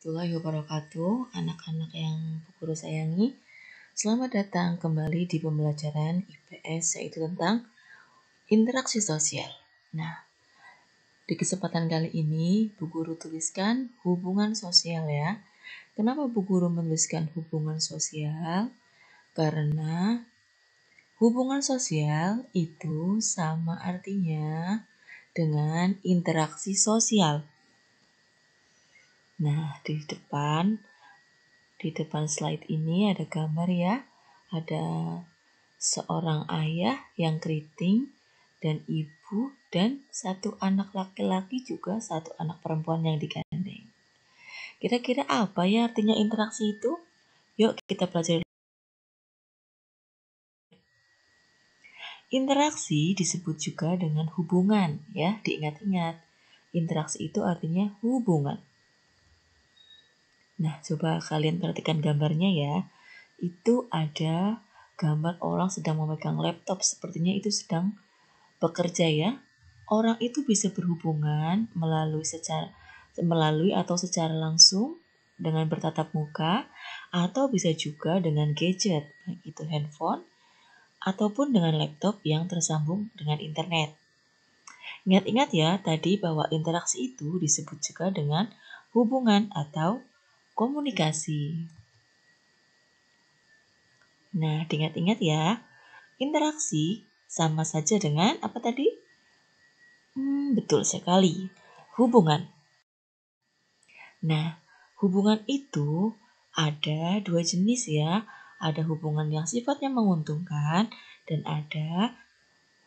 warahmatullahi wabarakatuh, anak-anak yang Bu Guru sayangi. Selamat datang kembali di pembelajaran IPS, yaitu tentang interaksi sosial. Nah, di kesempatan kali ini Bu Guru tuliskan hubungan sosial ya. Kenapa Bu Guru menuliskan hubungan sosial? Karena hubungan sosial itu sama artinya dengan interaksi sosial. Nah, di depan slide ini ada gambar ya. Ada seorang ayah yang keriting dan ibu dan satu anak laki-laki juga satu anak perempuan yang digandeng. Kira-kira apa ya artinya interaksi itu? Yuk kita pelajari. Interaksi disebut juga dengan hubungan ya, diingat-ingat. Interaksi itu artinya hubungan. Nah, coba kalian perhatikan gambarnya ya. Itu ada gambar orang sedang memegang laptop, sepertinya itu sedang bekerja ya. Orang itu bisa berhubungan melalui atau secara langsung dengan bertatap muka, atau bisa juga dengan gadget, baik itu handphone ataupun dengan laptop yang tersambung dengan internet. Ingat-ingat ya tadi bahwa interaksi itu disebut juga dengan hubungan atau komunikasi. Nah, diingat-ingat ya, interaksi sama saja dengan apa tadi? Betul sekali, hubungan. Nah, hubungan itu ada dua jenis ya. Ada hubungan yang sifatnya menguntungkan dan ada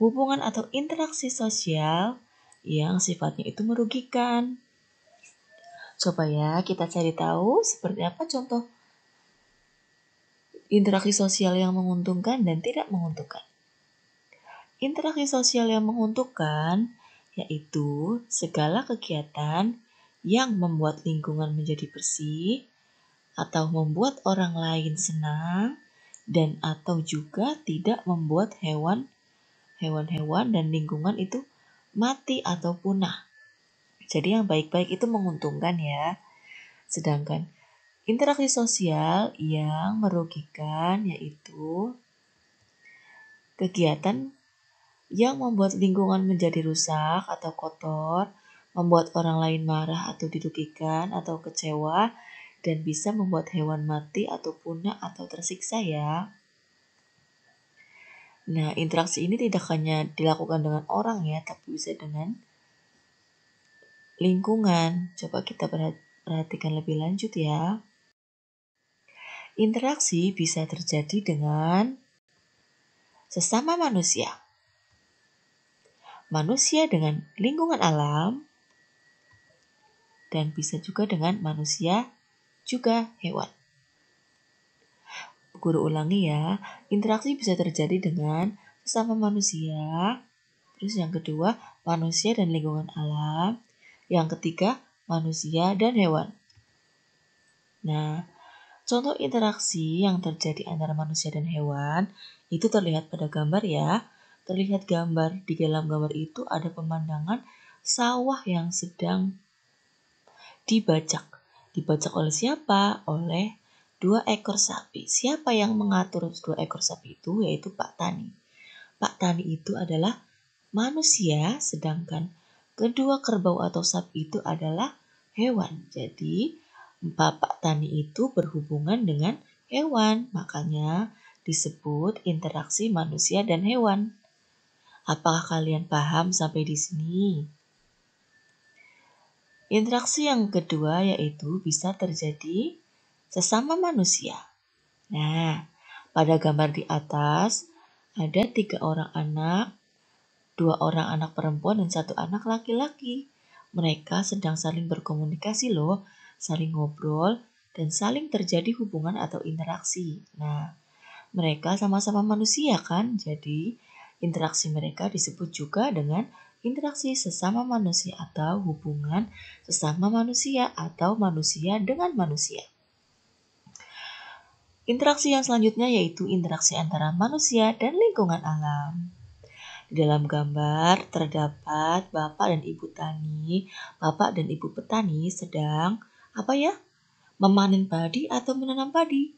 hubungan atau interaksi sosial yang sifatnya itu merugikan. Coba ya kita cari tahu seperti apa contoh interaksi sosial yang menguntungkan dan tidak menguntungkan. Interaksi sosial yang menguntungkan yaitu segala kegiatan yang membuat lingkungan menjadi bersih atau membuat orang lain senang dan atau juga tidak membuat hewan-hewan dan lingkungan itu mati atau punah. Jadi yang baik-baik itu menguntungkan ya. Sedangkan interaksi sosial yang merugikan yaitu kegiatan yang membuat lingkungan menjadi rusak atau kotor, membuat orang lain marah atau dirugikan atau kecewa, dan bisa membuat hewan mati atau punah atau tersiksa ya. Nah, interaksi ini tidak hanya dilakukan dengan orang ya, tapi bisa dengan lingkungan. Coba kita perhatikan lebih lanjut ya. Interaksi bisa terjadi dengan sesama manusia. Manusia dengan lingkungan alam, dan bisa juga dengan manusia juga hewan. Guru ulangi ya, interaksi bisa terjadi dengan sesama manusia, terus yang kedua manusia dan lingkungan alam, yang ketiga manusia dan hewan. Nah, contoh interaksi yang terjadi antara manusia dan hewan itu terlihat pada gambar ya. Terlihat gambar, di dalam gambar itu ada pemandangan sawah yang sedang dibajak. Dibajak oleh siapa? Oleh 2 ekor sapi. Siapa yang mengatur 2 ekor sapi itu? Yaitu Pak Tani. Pak Tani itu adalah manusia, sedangkan kedua kerbau atau sapi itu adalah hewan. Jadi, Bapak Tani itu berhubungan dengan hewan, makanya disebut interaksi manusia dan hewan. Apakah kalian paham sampai di sini? Interaksi yang kedua yaitu bisa terjadi sesama manusia. Nah, pada gambar di atas ada 3 orang anak, 2 orang anak perempuan dan 1 anak laki-laki. Mereka sedang saling berkomunikasi loh, saling ngobrol dan saling terjadi hubungan atau interaksi. Nah, mereka sama-sama manusia kan, jadi interaksi mereka disebut juga dengan interaksi sesama manusia atau hubungan sesama manusia atau manusia dengan manusia. Interaksi yang selanjutnya yaitu interaksi antara manusia dan lingkungan alam. Di dalam gambar terdapat Bapak dan Ibu Tani. Bapak dan Ibu petani sedang apa ya? Memanen padi atau menanam padi?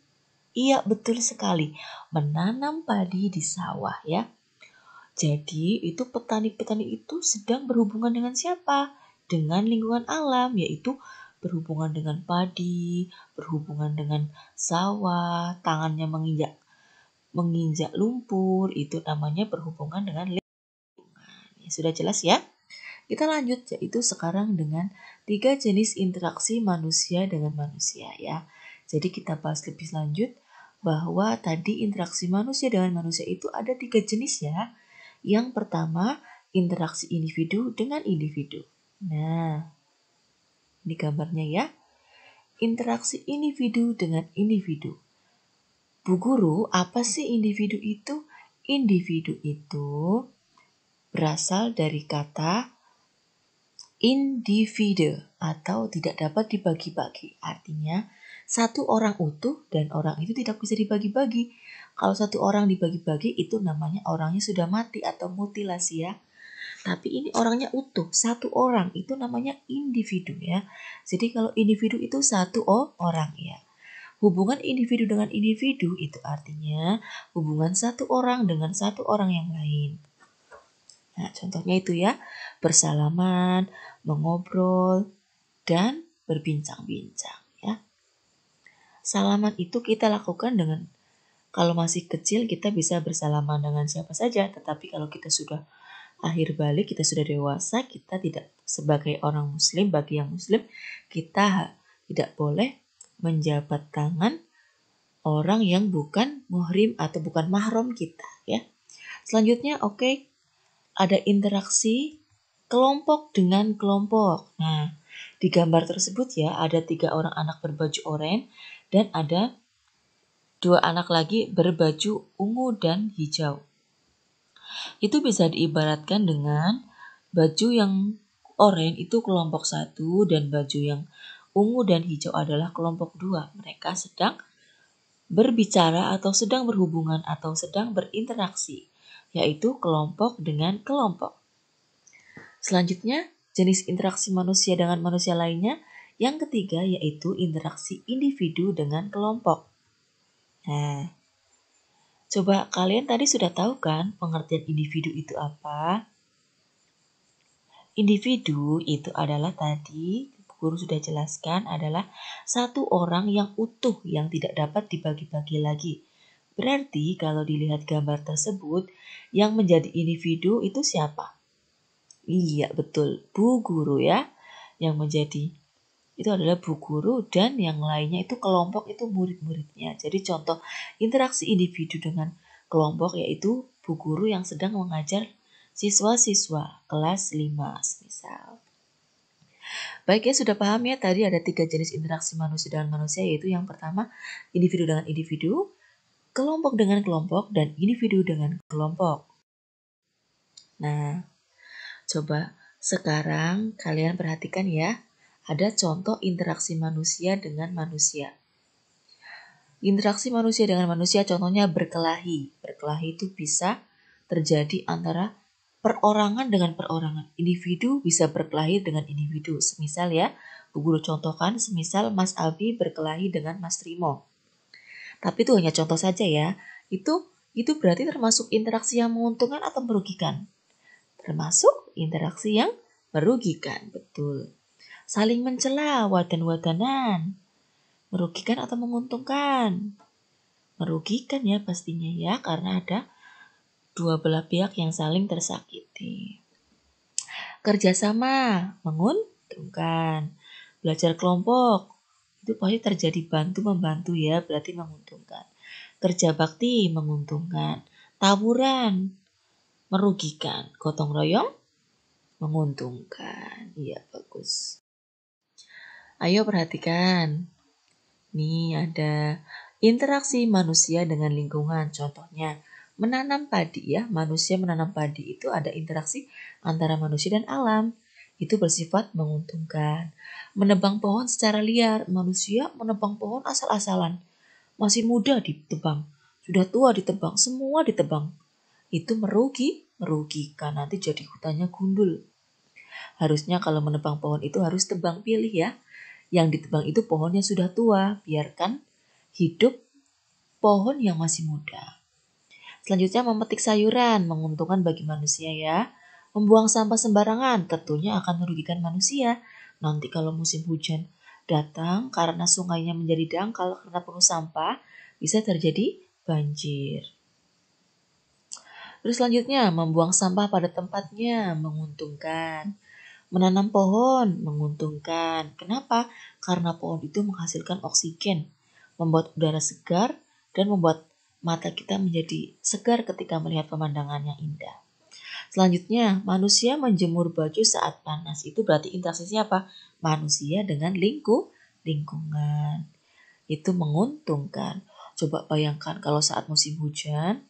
Iya, betul sekali. Menanam padi di sawah ya. Jadi itu petani-petani itu sedang berhubungan dengan siapa? Dengan lingkungan alam, yaitu berhubungan dengan padi, berhubungan dengan sawah, tangannya menginjak lumpur, itu namanya berhubungan dengan lingkungan. Ya, sudah jelas ya? Kita lanjut yaitu sekarang dengan 3 jenis interaksi manusia dengan manusia ya. Jadi kita bahas lebih lanjut bahwa tadi interaksi manusia dengan manusia itu ada 3 jenis ya. Yang pertama, interaksi individu dengan individu. Nah, di gambarnya ya. Interaksi individu dengan individu. Bu Guru, apa sih individu itu? Individu itu berasal dari kata individu atau tidak dapat dibagi-bagi. Artinya, satu orang utuh dan orang itu tidak bisa dibagi-bagi. Kalau satu orang dibagi-bagi itu namanya orangnya sudah mati atau mutilasi ya. Tapi ini orangnya utuh, satu orang itu namanya individu ya. Jadi kalau individu itu satu orang ya. Hubungan individu dengan individu itu artinya hubungan satu orang dengan satu orang yang lain. Nah, contohnya itu ya, bersalaman, mengobrol, dan berbincang-bincang ya. Salaman itu kita lakukan dengan kalau masih kecil kita bisa bersalaman dengan siapa saja, tetapi kalau kita sudah akhir balik, kita sudah dewasa, kita tidak sebagai orang muslim, bagi yang muslim, kita tidak boleh menjabat tangan orang yang bukan muhrim atau bukan mahram kita ya. Selanjutnya ada interaksi kelompok dengan kelompok. Nah, di gambar tersebut ya ada 3 orang anak berbaju oranye dan ada 2 anak lagi berbaju ungu dan hijau. Itu bisa diibaratkan dengan baju yang oranye itu kelompok 1 dan baju yang ungu dan hijau adalah kelompok 2. Mereka sedang berbicara atau sedang berhubungan atau sedang berinteraksi, yaitu kelompok dengan kelompok. Selanjutnya, jenis interaksi manusia dengan manusia lainnya. Yang ketiga yaitu interaksi individu dengan kelompok. Nah, coba kalian tadi sudah tahu kan pengertian individu itu apa? Individu itu adalah tadi, guru sudah jelaskan adalah satu orang yang utuh yang tidak dapat dibagi-bagi lagi. Berarti kalau dilihat gambar tersebut, yang menjadi individu itu siapa? Iya, betul. Bu Guru ya. Yang menjadi itu adalah Bu Guru dan yang lainnya itu kelompok itu murid-muridnya. Jadi contoh interaksi individu dengan kelompok yaitu Bu Guru yang sedang mengajar siswa-siswa kelas 5 misal. Baik ya, sudah paham ya tadi ada 3 jenis interaksi manusia dengan manusia yaitu yang pertama individu dengan individu, kelompok dengan kelompok, dan individu dengan kelompok. Nah, coba sekarang kalian perhatikan ya, ada contoh interaksi manusia dengan manusia. Interaksi manusia dengan manusia contohnya berkelahi. Berkelahi itu bisa terjadi antara perorangan dengan perorangan. Individu bisa berkelahi dengan individu. Semisal ya, Bu Guru contohkan, semisal Mas Abi berkelahi dengan Mas Trimo. Tapi itu hanya contoh saja ya. Itu berarti termasuk interaksi yang menguntungkan atau merugikan? Termasuk interaksi yang merugikan, betul. Saling mencela, wadan-wadanan. Merugikan atau menguntungkan? Merugikan ya pastinya ya, karena ada dua belah pihak yang saling tersakiti. Kerjasama, menguntungkan. Belajar kelompok, itu pasti terjadi bantu-membantu ya, berarti menguntungkan. Kerja bakti, menguntungkan. Tawuran, merugikan. Gotong royong, menguntungkan. Iya, bagus. Ayo perhatikan. Nih ada interaksi manusia dengan lingkungan. Contohnya menanam padi ya. Manusia menanam padi itu ada interaksi antara manusia dan alam. Itu bersifat menguntungkan. Menebang pohon secara liar. Manusia menebang pohon asal-asalan. Masih muda ditebang. Sudah tua ditebang. Semua ditebang. Itu merugikan. Nanti jadi hutannya gundul. Harusnya kalau menebang pohon itu harus tebang pilih ya. Yang ditebang itu pohon yang sudah tua, biarkan hidup pohon yang masih muda. Selanjutnya memetik sayuran, menguntungkan bagi manusia ya. Membuang sampah sembarangan tentunya akan merugikan manusia. Nanti kalau musim hujan datang karena sungainya menjadi dangkal karena penuh sampah, bisa terjadi banjir. Terus selanjutnya membuang sampah pada tempatnya, menguntungkan. Menanam pohon, menguntungkan. Kenapa? Karena pohon itu menghasilkan oksigen, membuat udara segar, dan membuat mata kita menjadi segar ketika melihat pemandangan yang indah. Selanjutnya, manusia menjemur baju saat panas. Itu berarti interaksinya apa? Manusia dengan lingkungan. Itu menguntungkan. Coba bayangkan kalau saat musim hujan,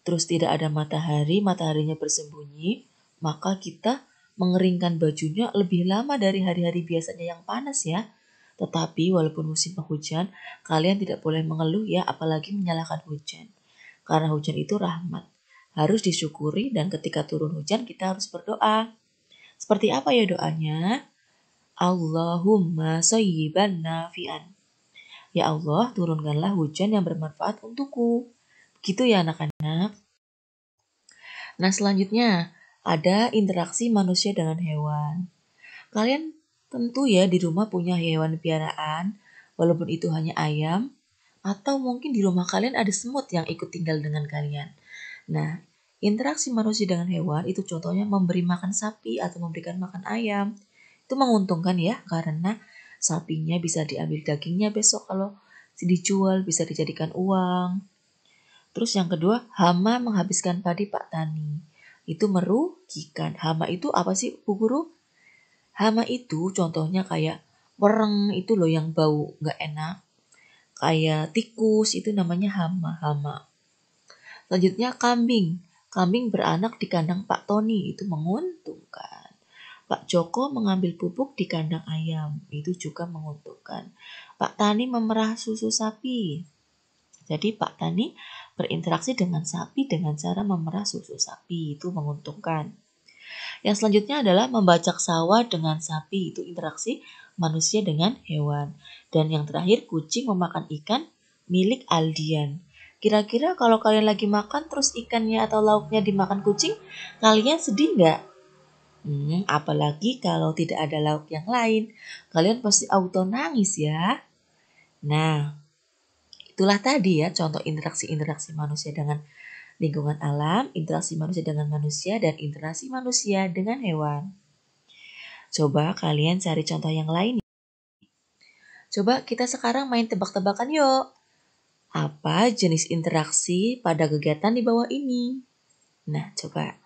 terus tidak ada matahari, mataharinya bersembunyi, maka kita mengeringkan bajunya lebih lama dari hari-hari biasanya yang panas ya. Tetapi walaupun musim penghujan, kalian tidak boleh mengeluh ya, apalagi menyalahkan hujan. Karena hujan itu rahmat, harus disyukuri dan ketika turun hujan kita harus berdoa. Seperti apa ya doanya? Allahumma shayyiban nafi'an. Ya Allah, turunkanlah hujan yang bermanfaat untukku. Begitu ya anak-anak. Nah selanjutnya ada interaksi manusia dengan hewan. Kalian tentu ya di rumah punya hewan piaraan, walaupun itu hanya ayam, atau mungkin di rumah kalian ada semut yang ikut tinggal dengan kalian. Nah, interaksi manusia dengan hewan itu contohnya memberi makan sapi atau memberikan makan ayam. Itu menguntungkan ya, karena sapinya bisa diambil dagingnya besok kalau dijual, bisa dijadikan uang. Terus yang kedua, hama menghabiskan padi Pak Tani. Itu merugikan. Hama itu apa sih Bu Guru? Hama itu contohnya kayak wereng itu loh yang bau gak enak. Kayak tikus itu namanya hama. Selanjutnya kambing. Kambing beranak di kandang Pak Toni, itu menguntungkan. Pak Joko mengambil pupuk di kandang ayam, itu juga menguntungkan. Pak Tani memerah susu sapi. Jadi Pak Tani berinteraksi dengan sapi dengan cara memerah susu sapi, itu menguntungkan. Yang selanjutnya adalah membajak sawah dengan sapi, itu interaksi manusia dengan hewan. Dan yang terakhir kucing memakan ikan milik Aldian. Kira-kira kalau kalian lagi makan terus ikannya atau lauknya dimakan kucing, kalian sedih nggak? Apalagi kalau tidak ada lauk yang lain, kalian pasti auto nangis ya. Nah, itulah tadi ya contoh interaksi-interaksi manusia dengan lingkungan alam, interaksi manusia dengan manusia, dan interaksi manusia dengan hewan. Coba kalian cari contoh yang lain. Coba kita sekarang main tebak-tebakan yuk. Apa jenis interaksi pada kegiatan di bawah ini? Nah, coba.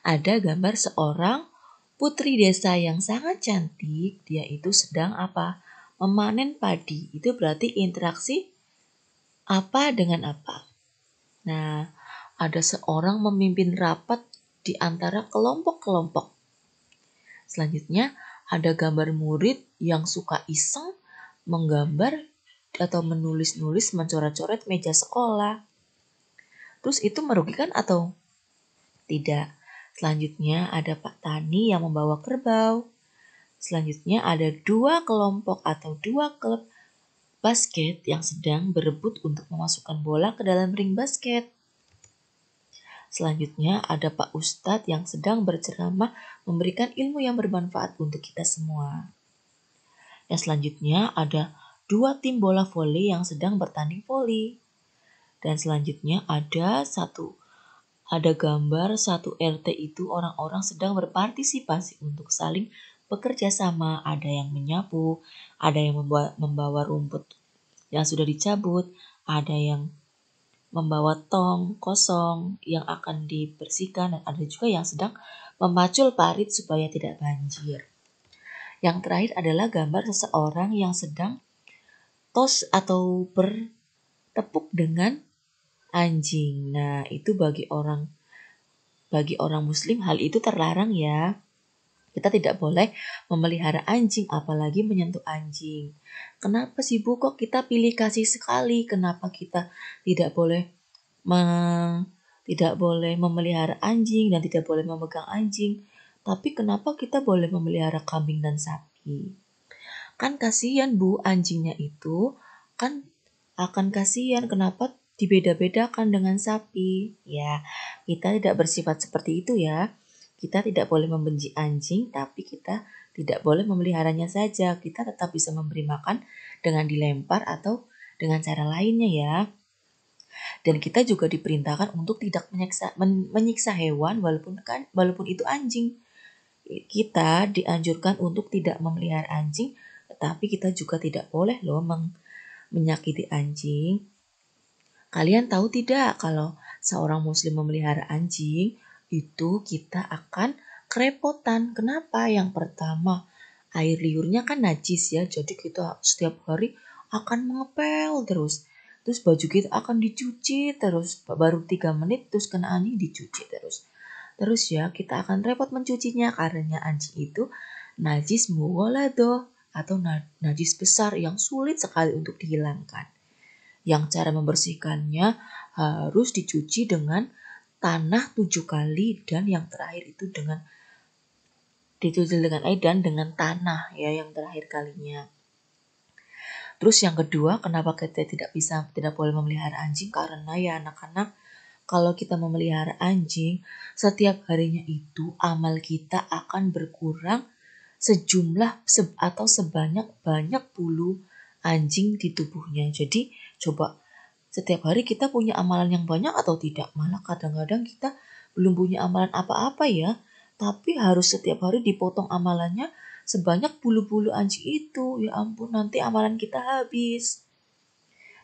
Ada gambar seorang putri desa yang sangat cantik. Dia itu sedang apa? Memanen padi. Itu berarti interaksi apa dengan apa? Nah, ada seorang memimpin rapat di antara kelompok-kelompok. Selanjutnya, ada gambar murid yang suka iseng menggambar atau menulis-nulis, mencoret-coret meja sekolah. Terus itu merugikan atau tidak? Selanjutnya ada Pak Tani yang membawa kerbau. Selanjutnya ada dua kelompok atau dua klub basket yang sedang berebut untuk memasukkan bola ke dalam ring basket. Selanjutnya ada Pak Ustadz yang sedang berceramah memberikan ilmu yang bermanfaat untuk kita semua. Yang selanjutnya ada dua tim bola voli yang sedang bertanding voli. Dan selanjutnya ada gambar satu RT itu orang-orang sedang berpartisipasi untuk saling bekerja sama. Ada yang menyapu, ada yang membawa rumput yang sudah dicabut, ada yang membawa tong kosong yang akan dibersihkan, dan ada juga yang sedang memacul parit supaya tidak banjir. Yang terakhir adalah gambar seseorang yang sedang tos atau bertepuk dengan anjing. Nah, itu bagi orang muslim hal itu terlarang ya. Kita tidak boleh memelihara anjing, apalagi menyentuh anjing. Kenapa sih Bu kok kita pilih kasih sekali? Kenapa kita tidak boleh memelihara anjing dan tidak boleh memegang anjing? Tapi kenapa kita boleh memelihara kambing dan sapi? Kan kasihan Bu, anjingnya itu kan akan kasihan kenapa dibeda-bedakan dengan sapi. Ya, kita tidak bersifat seperti itu ya. Kita tidak boleh membenci anjing, tapi kita tidak boleh memeliharanya saja. Kita tetap bisa memberi makan dengan dilempar atau dengan cara lainnya ya. Dan kita juga diperintahkan untuk tidak menyiksa hewan walaupun itu anjing. Kita dianjurkan untuk tidak memelihara anjing, tetapi kita juga tidak boleh loh menyakiti anjing. Kalian tahu tidak kalau seorang muslim memelihara anjing, itu kita akan kerepotan. Kenapa? Yang pertama, air liurnya kan najis ya, jadi kita setiap hari akan mengepel terus. Terus baju kita akan dicuci terus, baru 3 menit terus kena anjing dicuci terus. Terus ya kita akan repot mencucinya karena anjing itu najis muwalado atau najis besar yang sulit sekali untuk dihilangkan. Yang cara membersihkannya harus dicuci dengan tanah 7 kali dan yang terakhir itu dicuci dengan air dan dengan tanah ya yang terakhir kalinya. Terus yang kedua, kenapa kita tidak boleh memelihara anjing? Karena ya anak-anak, kalau kita memelihara anjing, setiap harinya itu amal kita akan berkurang atau sebanyak bulu anjing di tubuhnya. Jadi coba setiap hari kita punya amalan yang banyak atau tidak? Malah kadang-kadang kita belum punya amalan apa-apa ya, tapi harus setiap hari dipotong amalannya sebanyak bulu-bulu anjing itu. Ya ampun, nanti amalan kita habis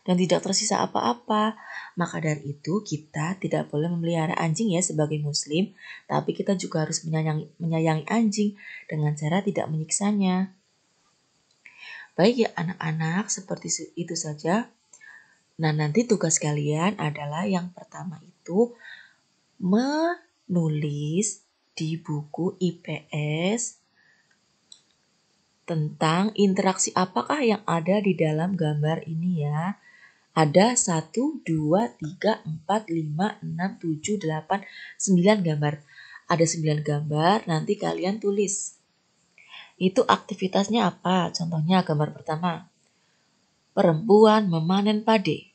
dan tidak tersisa apa-apa. Maka dari itu kita tidak boleh memelihara anjing ya sebagai muslim, tapi kita juga harus menyayangi anjing dengan cara tidak menyiksanya. Baik ya anak-anak, seperti itu saja. Nah, nanti tugas kalian adalah yang pertama itu menulis di buku IPS tentang interaksi apakah yang ada di dalam gambar ini ya. Ada 1, 2, 3, 4, 5, 6, 7, 8, 9 gambar. Ada 9 gambar, nanti kalian tulis. Itu aktivitasnya apa? Contohnya gambar pertama. Perempuan memanen padi.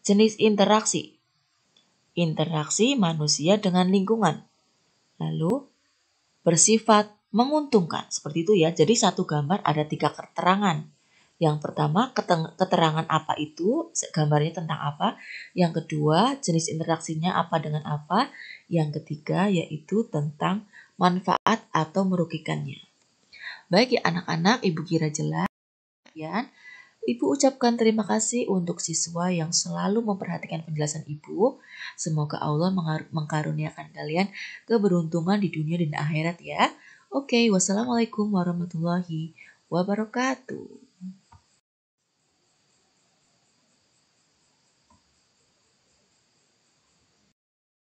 Jenis interaksi. Interaksi manusia dengan lingkungan. Lalu bersifat menguntungkan. Seperti itu ya. Jadi satu gambar ada 3 keterangan. Yang pertama, keterangan apa itu, gambarnya tentang apa. Yang kedua, jenis interaksinya apa dengan apa. Yang ketiga, yaitu tentang manfaat atau merugikannya. Baik ya anak-anak, Ibu kira jelas. Ibu ucapkan terima kasih untuk siswa yang selalu memperhatikan penjelasan Ibu. Semoga Allah mengkaruniakan kalian keberuntungan di dunia dan akhirat ya. Oke, wassalamualaikum warahmatullahi wabarakatuh.